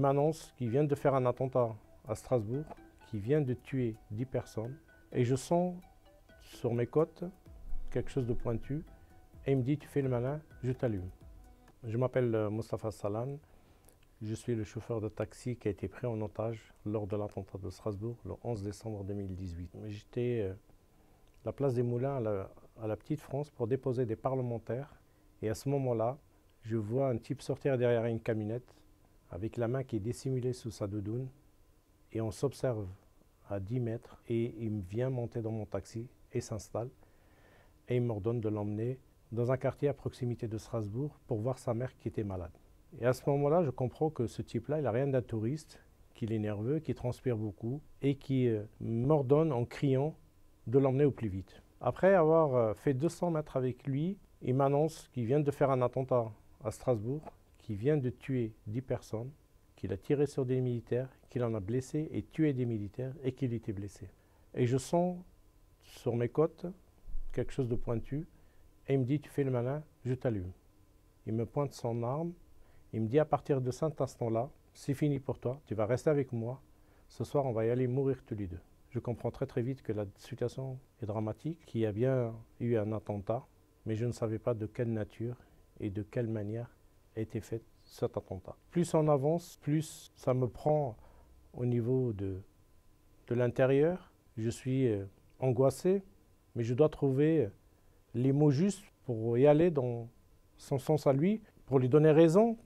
m'annonce qu'ils viennent de faire un attentat à Strasbourg, qui vient de tuer 10 personnes. Et je sens sur mes côtes quelque chose de pointu. Et il me dit, tu fais le malin, je t'allume. Je m'appelle Moustapha Salan. Je suis le chauffeur de taxi qui a été pris en otage lors de l'attentat de Strasbourg le 11 décembre 2018. J'étais à la place des Moulins à la Petite France pour déposer des parlementaires. Et à ce moment-là, je vois un type sortir derrière une camionnette avec la main qui est dissimulée sous sa doudoune. Et on s'observe à 10 mètres et il vient monter dans mon taxi et s'installe. Et il m'ordonne de l'emmener dans un quartier à proximité de Strasbourg pour voir sa mère qui était malade. Et à ce moment-là, je comprends que ce type-là, il n'a rien d'un touriste, qu'il est nerveux, qu'il transpire beaucoup et qui m'ordonne en criant de l'emmener au plus vite. Après avoir fait 200 mètres avec lui, il m'annonce qu'il vient de faire un attentat à Strasbourg, qu'il vient de tuer 10 personnes, qu'il a tiré sur des militaires, qu'il en a blessé et tué des militaires et qu'il était blessé. Et je sens sur mes côtes quelque chose de pointu et il me dit, tu fais le malin, je t'allume. Il me pointe son arme. Il me dit à partir de cet instant-là, c'est fini pour toi, tu vas rester avec moi. Ce soir, on va y aller mourir tous les deux. Je comprends très vite que la situation est dramatique, qu'il y a bien eu un attentat, mais je ne savais pas de quelle nature et de quelle manière a été fait cet attentat. Plus on avance, plus ça me prend au niveau de l'intérieur. Je suis angoissé, mais je dois trouver les mots justes pour y aller dans son sens à lui, pour lui donner raison.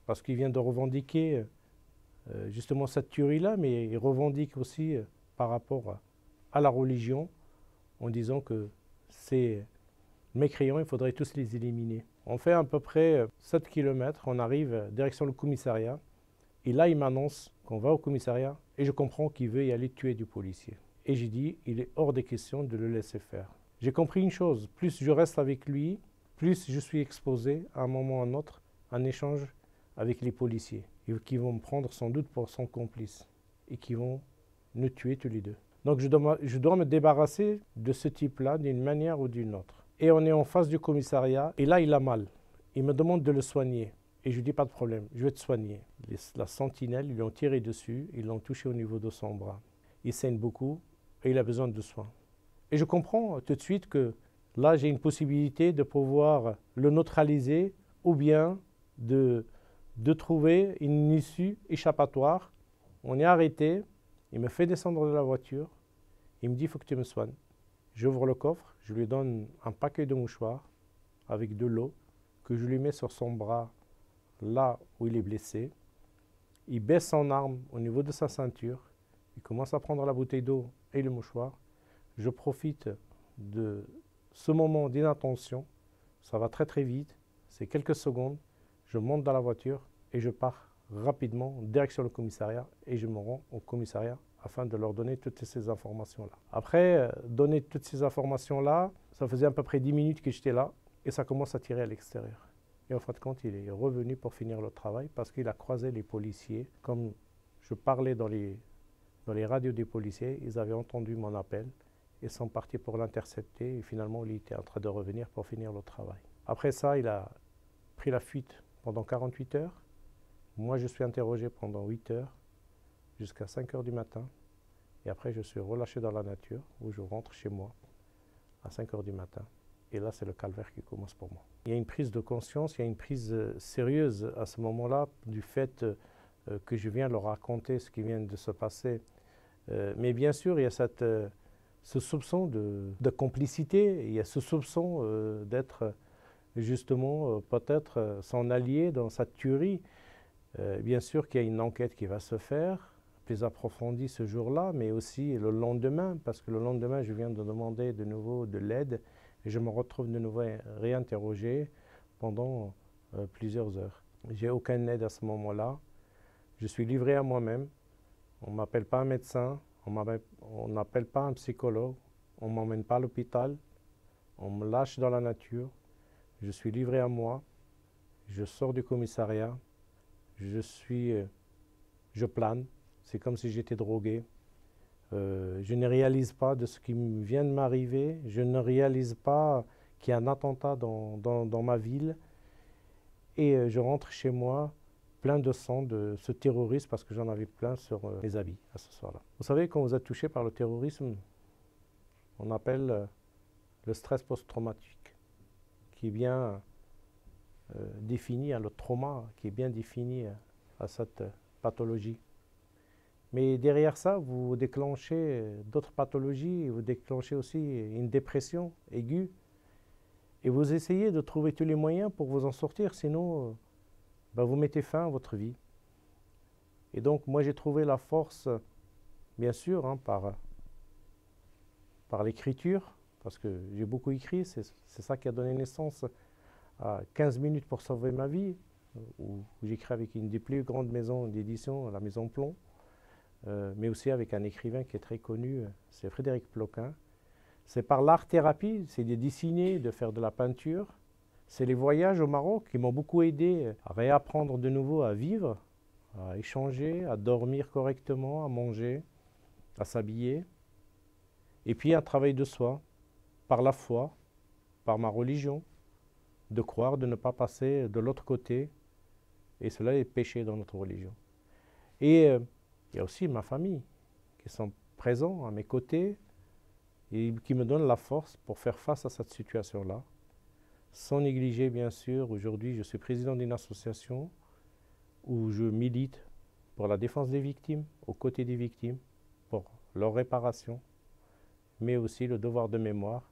Parce qu'il vient de revendiquer justement cette tuerie-là, mais il revendique aussi par rapport à la religion, en disant que ces mécréants, il faudrait tous les éliminer. On fait à peu près 7 km, on arrive direction le commissariat, et là il m'annonce qu'on va au commissariat, et je comprends qu'il veut y aller tuer du policier. Et j'ai dit, il est hors des questions de le laisser faire. J'ai compris une chose, plus je reste avec lui, plus je suis exposé à un moment ou à un autre, un échange avec les policiers, qui vont me prendre sans doute pour son complice et qui vont nous tuer tous les deux. Donc je dois me débarrasser de ce type-là d'une manière ou d'une autre. Et on est en face du commissariat et là il a mal. Il me demande de le soigner et je lui dis pas de problème, je vais te soigner. La sentinelle, ils lui ont tiré dessus, ils l'ont touché au niveau de son bras. Il saigne beaucoup et il a besoin de soins. Et je comprends tout de suite que là j'ai une possibilité de pouvoir le neutraliser ou bien de trouver une issue échappatoire. On est arrêté, il me fait descendre de la voiture, il me dit, il faut que tu me soignes. J'ouvre le coffre, je lui donne un paquet de mouchoirs avec de l'eau que je lui mets sur son bras, là où il est blessé. Il baisse son arme au niveau de sa ceinture, il commence à prendre la bouteille d'eau et le mouchoir. Je profite de ce moment d'inattention, ça va très vite, c'est quelques secondes. Je monte dans la voiture et je pars rapidement en direction du commissariat et je me rends au commissariat afin de leur donner toutes ces informations-là. Après donner toutes ces informations-là, ça faisait à peu près 10 minutes que j'étais là et ça commence à tirer à l'extérieur. Et en fin de compte, il est revenu pour finir le travail parce qu'il a croisé les policiers. Comme je parlais dans les radios des policiers, ils avaient entendu mon appel et sont partis pour l'intercepter et finalement il était en train de revenir pour finir le travail. Après ça, il a pris la fuite pendant 48 heures. Moi, je suis interrogé pendant 8 heures jusqu'à 5 heures du matin. Et après, je suis relâché dans la nature où je rentre chez moi à 5 heures du matin. Et là, c'est le calvaire qui commence pour moi. Il y a une prise de conscience, il y a une prise sérieuse à ce moment-là du fait que je viens leur raconter ce qui vient de se passer. Mais bien sûr, il y a ce soupçon de complicité, il y a ce soupçon d'être justement peut-être son allié dans cette tuerie. Bien sûr qu'il y a une enquête qui va se faire, plus approfondie ce jour-là, mais aussi le lendemain, parce que le lendemain, je viens de demander de nouveau de l'aide et je me retrouve de nouveau réinterrogé pendant plusieurs heures. J'ai aucune aide à ce moment-là. Je suis livré à moi-même. On ne m'appelle pas un médecin, on n'appelle pas un psychologue, on ne m'emmène pas à l'hôpital, on me lâche dans la nature. Je suis livré à moi, je sors du commissariat, je plane, c'est comme si j'étais drogué. Je ne réalise pas de ce qui vient de m'arriver, je ne réalise pas qu'il y a un attentat dans ma ville. Et je rentre chez moi plein de sang de ce terrorisme parce que j'en avais plein sur mes habits à ce soir-là. Vous savez, quand vous êtes touché par le terrorisme, on appelle le stress post-traumatique, qui est bien défini, le trauma qui est bien défini à cette pathologie. Mais derrière ça, vous déclenchez d'autres pathologies, vous déclenchez aussi une dépression aiguë, et vous essayez de trouver tous les moyens pour vous en sortir, sinon vous mettez fin à votre vie. Et donc moi j'ai trouvé la force, bien sûr, hein, par l'écriture, parce que j'ai beaucoup écrit, c'est ça qui a donné naissance à 15 minutes pour sauver ma vie, où j'écris avec une des plus grandes maisons d'édition, la Maison Plomb, mais aussi avec un écrivain qui est très connu, c'est Frédéric Ploquin. C'est par l'art-thérapie, c'est de dessiner, de faire de la peinture. C'est les voyages au Maroc qui m'ont beaucoup aidé à réapprendre de nouveau à vivre, à échanger, à dormir correctement, à manger, à s'habiller. Et puis un travail de soi, par la foi, par ma religion, de croire, de ne pas passer de l'autre côté. Et cela est péché dans notre religion. Et il y a aussi ma famille qui sont présents à mes côtés et qui me donnent la force pour faire face à cette situation-là. Sans négliger, bien sûr, aujourd'hui je suis président d'une association où je milite pour la défense des victimes, aux côtés des victimes, pour leur réparation, mais aussi le devoir de mémoire,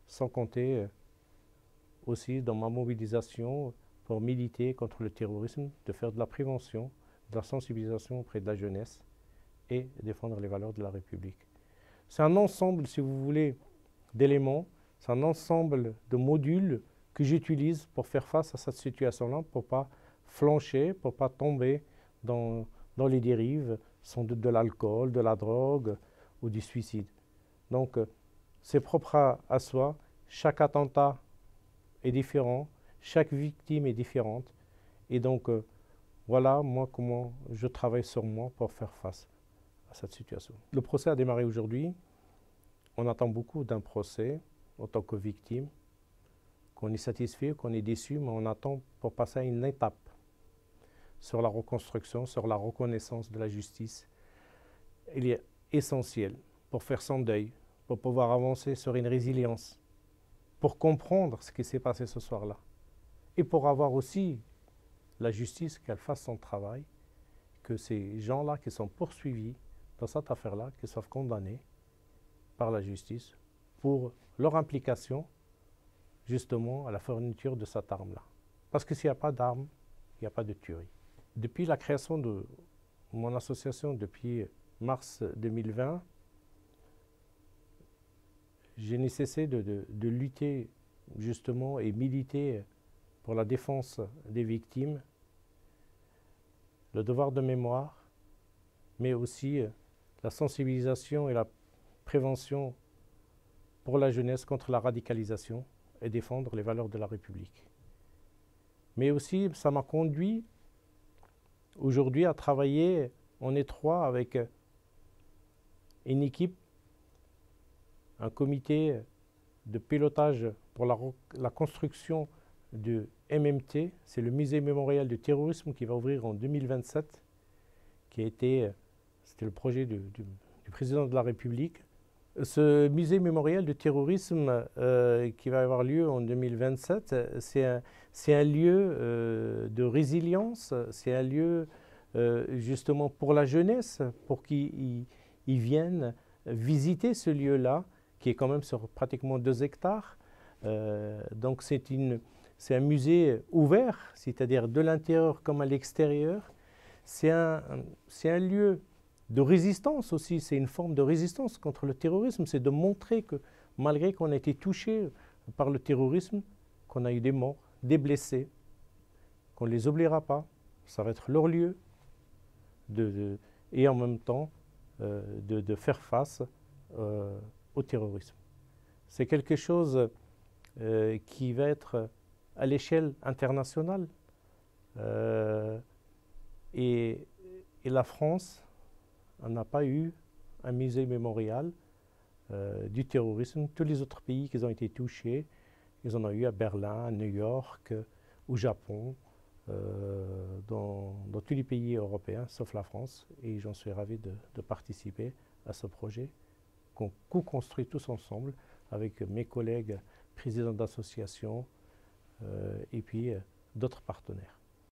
sans compter aussi dans ma mobilisation pour militer contre le terrorisme, de faire de la prévention, de la sensibilisation auprès de la jeunesse et défendre les valeurs de la République. C'est un ensemble, si vous voulez, d'éléments, c'est un ensemble de modules que j'utilise pour faire face à cette situation-là, pour ne pas flancher, pour ne pas tomber dans les dérives, sans doute de l'alcool, de la drogue ou du suicide. Donc, c'est propre à soi. Chaque attentat est différent, chaque victime est différente. Et donc, voilà, moi, comment je travaille sur moi pour faire face à cette situation. Le procès a démarré aujourd'hui. On attend beaucoup d'un procès en tant que victime, qu'on est satisfait, qu'on est déçu, mais on attend pour passer à une étape sur la reconstruction, sur la reconnaissance de la justice. Il est essentiel pour faire son deuil, pour pouvoir avancer sur une résilience, pour comprendre ce qui s'est passé ce soir-là, et pour avoir aussi la justice, qu'elle fasse son travail, que ces gens-là qui sont poursuivis dans cette affaire-là, qui soient condamnés par la justice pour leur implication justement à la fourniture de cette arme-là. Parce que s'il n'y a pas d'arme, il n'y a pas de tuerie. Depuis la création de mon association, depuis mars 2020, je n'ai cessé de lutter justement et militer pour la défense des victimes, le devoir de mémoire, mais aussi la sensibilisation et la prévention pour la jeunesse contre la radicalisation et défendre les valeurs de la République. Mais aussi, ça m'a conduit aujourd'hui à travailler en étroit avec une équipe, un comité de pilotage pour la construction du MMT, c'est le musée mémorial du terrorisme qui va ouvrir en 2027, c'était le projet du président de la République. Ce musée mémorial du terrorisme qui va avoir lieu en 2027, c'est un lieu de résilience, c'est un lieu justement pour la jeunesse, pour qu'ils viennent visiter ce lieu-là, qui est quand même sur pratiquement 2 hectares. Donc c'est un musée ouvert, c'est-à-dire de l'intérieur comme à l'extérieur. C'est un lieu de résistance aussi, c'est une forme de résistance contre le terrorisme, c'est de montrer que malgré qu'on a été touché par le terrorisme, qu'on a eu des morts, des blessés, qu'on ne les oubliera pas, ça va être leur lieu, et en même temps de faire face au terrorisme. C'est quelque chose qui va être à l'échelle internationale et la France n'a pas eu un musée mémorial du terrorisme. Tous les autres pays qui ont été touchés, ils en ont eu à Berlin, à New York, au Japon, dans tous les pays européens, sauf la France, et j'en suis ravi de participer à ce projet qu'on co-construit tous ensemble avec mes collègues présidents d'associations et puis d'autres partenaires.